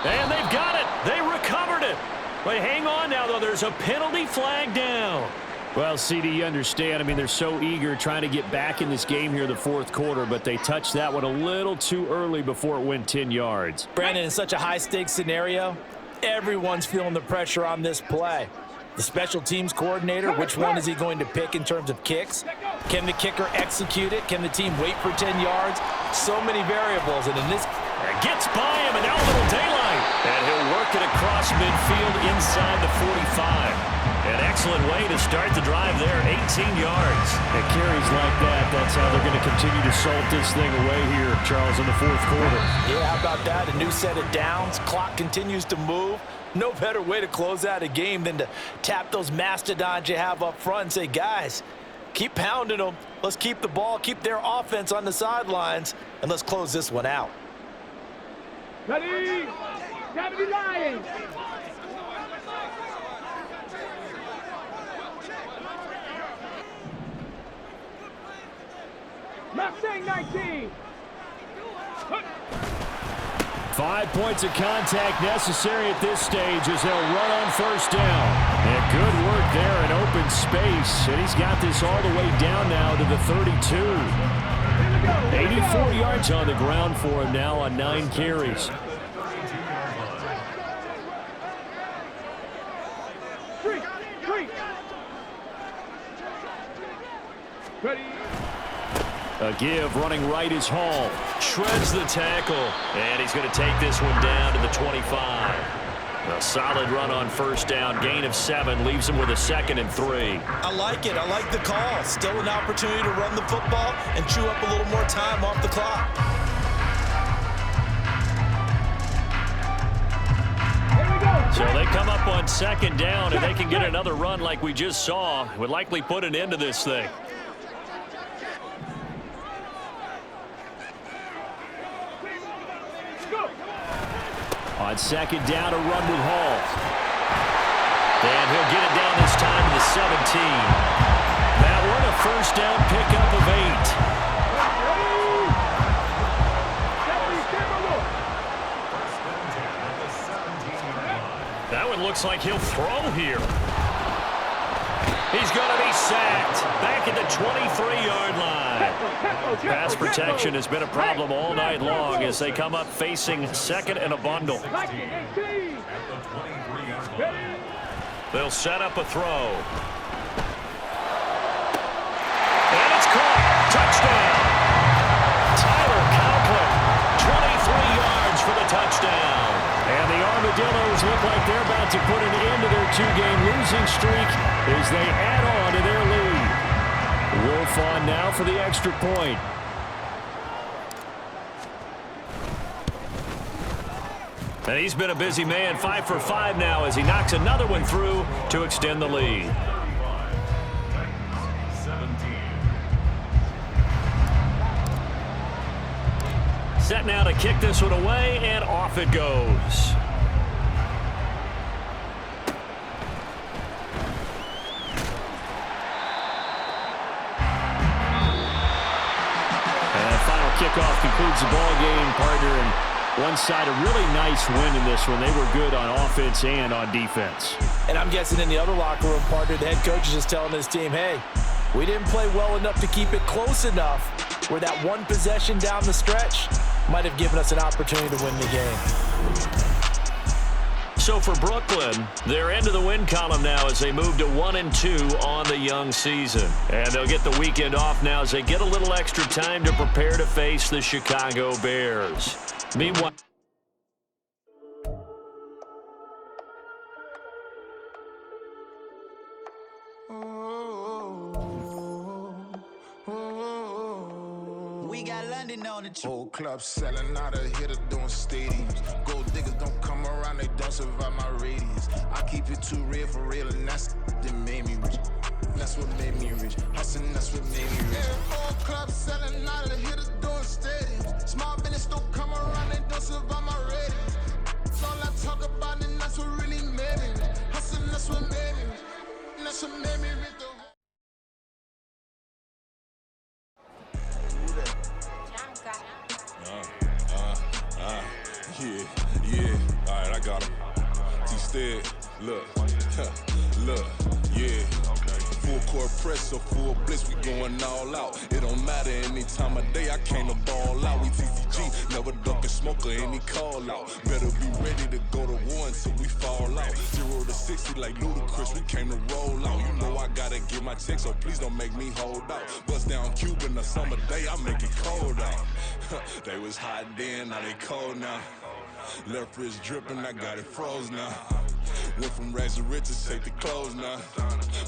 [SPEAKER 2] And they've got it. They recovered it. But hang on now, though. There's a penalty flag down.
[SPEAKER 4] Well, CD, you understand. I mean, they're so eager trying to get back in this game here in the fourth quarter, but they touched that one a little too early before it went 10 yards.
[SPEAKER 3] Brandon, in such a high-stakes scenario, everyone's feeling the pressure on this play. The special teams coordinator, which one is he going to pick in terms of kicks? Can the kicker execute it? Can the team wait for 10 yards? So many variables, and in this...
[SPEAKER 2] Gets by him, and now a little daylight. And he'll work it across midfield inside the 45. An excellent way to start the drive there, 18 yards.
[SPEAKER 4] It carries like that. That's how they're going to continue to salt this thing away here, Charles, in the fourth quarter.
[SPEAKER 3] Yeah, how about that? A new set of downs. Clock continues to move. No better way to close out a game than to tap those mastodons you have up front and say, guys, keep pounding them. Let's keep the ball, keep their offense on the sidelines, and let's close this one out.
[SPEAKER 1] Ready? Deputy Lions. Mustang 19.
[SPEAKER 4] 5 points of contact necessary at this stage as they'll run on first down. And good work there in open space. And he's got this all the way down now to the 32. 84 yards on the ground for him now on 9 carries.
[SPEAKER 1] Ready?
[SPEAKER 4] A give, running right is Hall.
[SPEAKER 2] Shreds the tackle, and he's going to take this one down to the 25. A solid run on first down, gain of 7, leaves him with a 2nd and 3.
[SPEAKER 3] I like it. I like the call. Still an opportunity to run the football and chew up a little more time off the clock.
[SPEAKER 2] So they come up on 2nd down, and they can get another run like we just saw. Would likely put an end to this thing.
[SPEAKER 4] On 2nd down, a run with Hall.
[SPEAKER 2] And he'll get it down this time to the 17. That one a first down pickup of 8. That one looks like he'll throw here. He's going to be sacked back at the 23-yard line. Pass protection has been a problem all night long as they come up facing 2nd and a bundle. They'll set up a throw. And it's caught. Touchdown. Tyler Conklin, 23 yards for the touchdown.
[SPEAKER 4] And the Armadillos look like they're about to put an end to their 2-game losing streak as they add on to their lead. Wolf on now for the extra point.
[SPEAKER 2] And he's been a busy man, 5 for 5 now as he knocks another one through to extend the lead. Set now to kick this one away, and off it goes.
[SPEAKER 4] Kickoff concludes the ball game, partner, and one side a really nice win in this one. They were good on offense and on defense.
[SPEAKER 3] And I'm guessing in the other locker room, partner, the head coach is just telling his team, hey, we didn't play well enough to keep it close enough where that one possession down the stretch might have given us an opportunity to win the game.
[SPEAKER 2] So for Brooklyn, they're into the win column now as they move to 1-2 on the young season. And they'll get the weekend off now as they get a little extra time to prepare to face the Chicago Bears. Meanwhile,
[SPEAKER 5] we got London on the
[SPEAKER 6] whole club selling out of hitter doing stadiums. Gold diggers don't come around, they don't survive my radius. I keep it too real for real, and that's that made me rich. That's what made me rich. Hustling, that's what made me rich. Yeah, all clubs selling out of the hitters doing stadiums. Small business don't come around, they don't survive my ratings. That's all I talk about, and that's what really made me rich. Hustling, that's what made me rich. That's what made me rich.
[SPEAKER 7] Yeah. All right, I got him. T-Stead, look, look, yeah. Full court press, so full blitz, we going all out. It don't matter any time of day, I came to ball out. We TCG, never duck a smoker, any call out. Better be ready to go to war until we fall out. 0 to 60 like Ludacris, we came to roll out. You know I gotta get my check, so please don't make me hold out. Bust down Cuban a summer day, I make it cold out. They was hot then, now they cold now. Left wrist dripping, I got it froze now. Went from rags to riches, take the clothes now.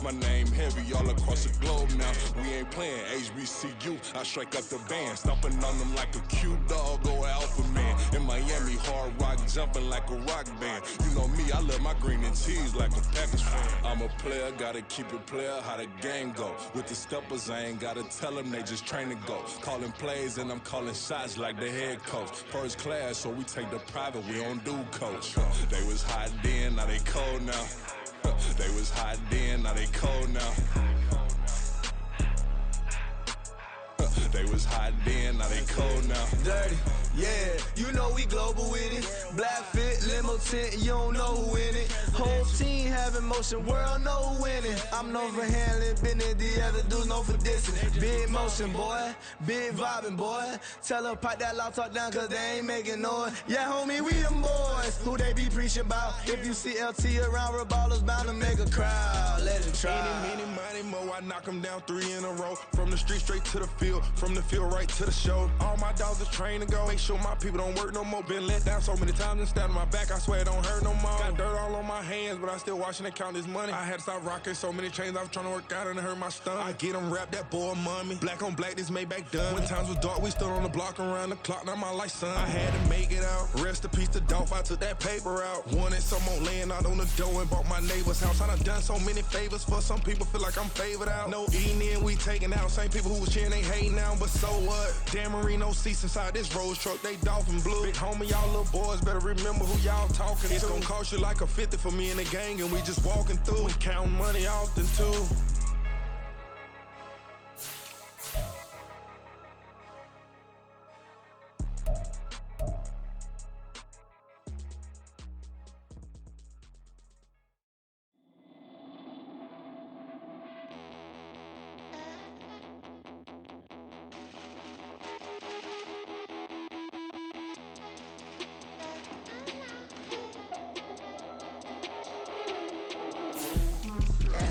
[SPEAKER 7] My name heavy all across the globe now. We ain't playing HBCU, I strike up the band. Stomping on them like a cute dog or alpha man. In Miami, hard rock jumping like a rock band. You know me, I love my green and cheese like a Packers fan. I'm a player, gotta keep it player, how the game go. With the steppers, I ain't gotta tell them, they just train to go. Calling plays and I'm calling shots like the head coach. First class, so we take the private, we don't do coach. They was hot then, now they cold now. They was hot then, now they cold now. They was hot then, now they cold now.
[SPEAKER 8] Dirty, yeah, you know we global with it. Black fit, limo tint, you don't know who in it. Whole team having motion, world know who winning. I'm known for handling business, the other dudes known for dissing. Big motion, boy, big vibing, boy. Tell her pipe that loud talk down, cause they ain't making noise. Yeah, homie, we them boys, who they be preaching about. If you see LT around, ballers bound to make a crowd. Let it try.
[SPEAKER 7] Eeny, meeny, mo, I knock them down 3 in a row. From the street straight to the field, from the field right to the show. All my dogs are trained to go. Make sure my people don't work no more. Been let down so many times and stabbed in my back, I swear it don't hurt no more. Got dirt all on my hands, but I still watching and count this money. I had to stop rocking so many chains, I was trying to work out and it hurt my stomach. I get them wrapped, that boy mommy. Black on black, this Maybach done. When times was dark, we stood on the block around the clock, now my life son. I had to make it out. Rest in peace to Dolph, I took that paper out. Wanted some more laying out on the door and bought my neighbor's house. I done so many favors for some people, feel like I'm favored out. No eating in, we taking out. Same people who was cheering, they hating now, but so what? Dan Marino seats inside this Rolls truck, they dolphin blue. Big homie, y'all little boys better remember who y'all talking to. It's gonna cost you like a 50 for me and the gang, and we just walking through and counting money often too.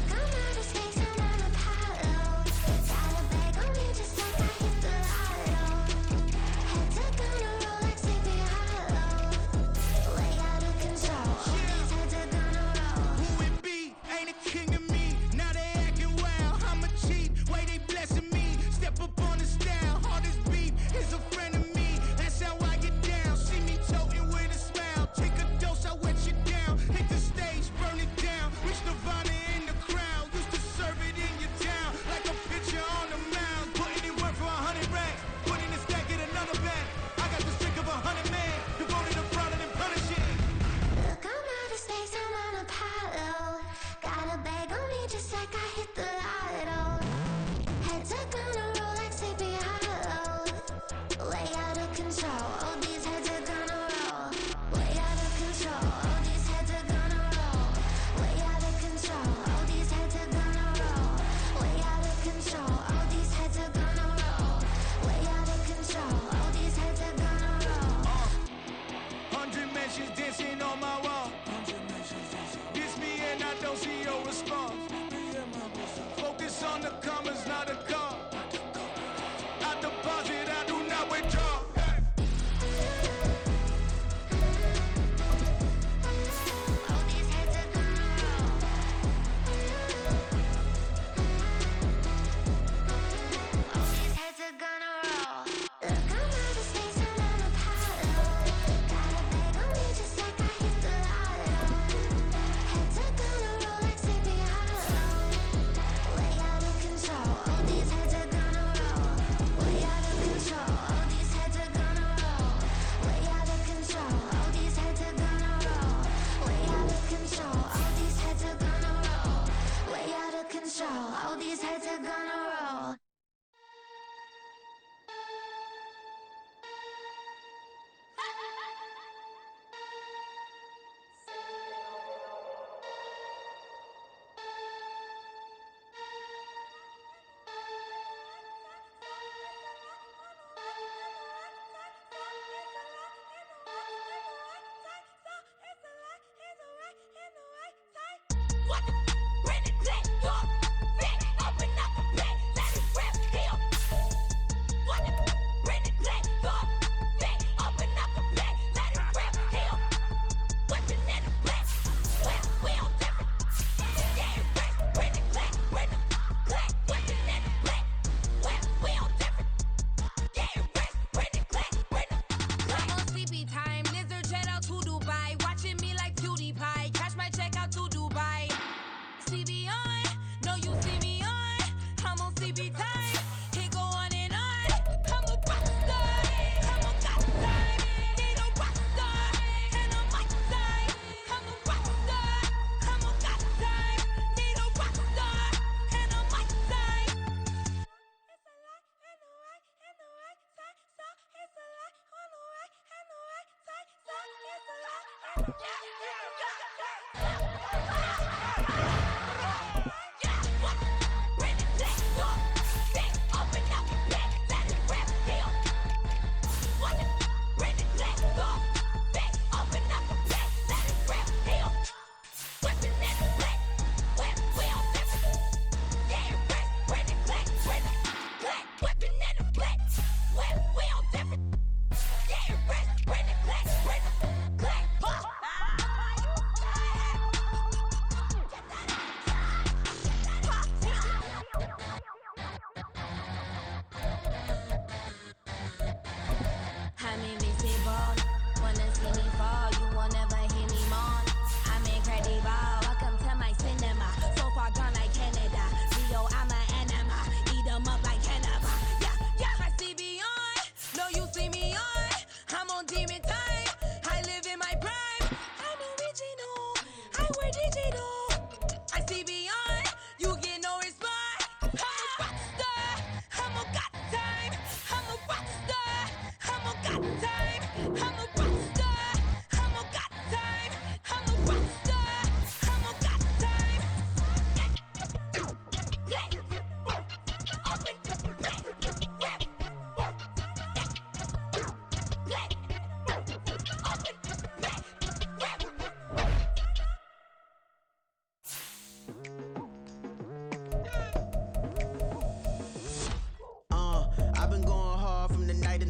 [SPEAKER 9] Come out of space.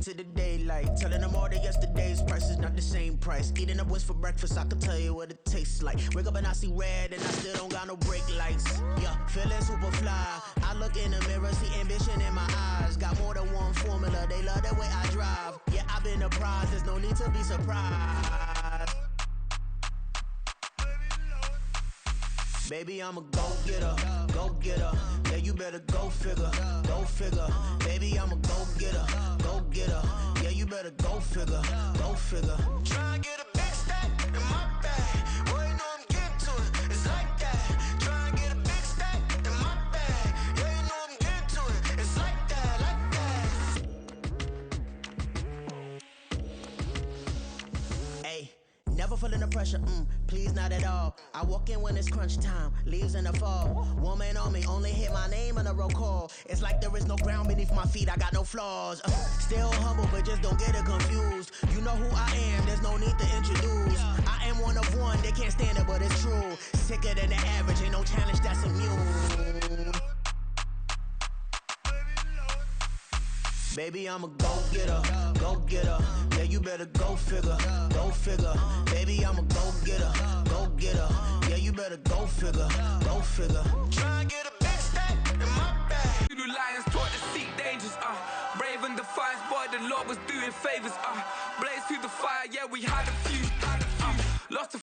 [SPEAKER 8] To the daylight, telling them all that yesterday's price is not the same price. Eating up wings for breakfast, I can tell you what it tastes like. Wake up and I see red and I still don't got no brake lights. Yeah, feeling super fly. I look in the mirror, see ambition in my eyes. Got more than one formula, they love the way I drive. Yeah, I've been a prize, there's no need to be surprised. Baby, I'm a go-getter, go-getter. Yeah, you better go figure, go figure. Baby, I'm a go-getter, go-getter. Yeah, you better go figure, go figure. Try and get a big stack in my bag. Boy, you know I'm getting to it, it's like that. Try and get a big stack in my bag. Yeah, you know I'm getting to it, it's like that, like that. Hey. Never feeling the pressure, please not at all. I walk in when it's crunch time, leaves in the fall. Woman on me, only hit my name on a roll call. It's like there is no ground beneath my feet, I got no flaws. Still humble, but just don't get it confused. You know who I am, there's no need to introduce. I am one of one, they can't stand it, but it's true. Sicker than the average, ain't no challenge that's immune. Baby, I'm a go-getter, go-getter. Yeah, you better go figure, go figure. Baby, I'm a go-getter, go-getter. Yeah, you better go figure, go figure. Try and get a big stack in my bag.
[SPEAKER 9] The lions taught to seek dangers, brave and defiant, boy, the Lord was doing favors, blaze through the fire, yeah, we had a few, lost a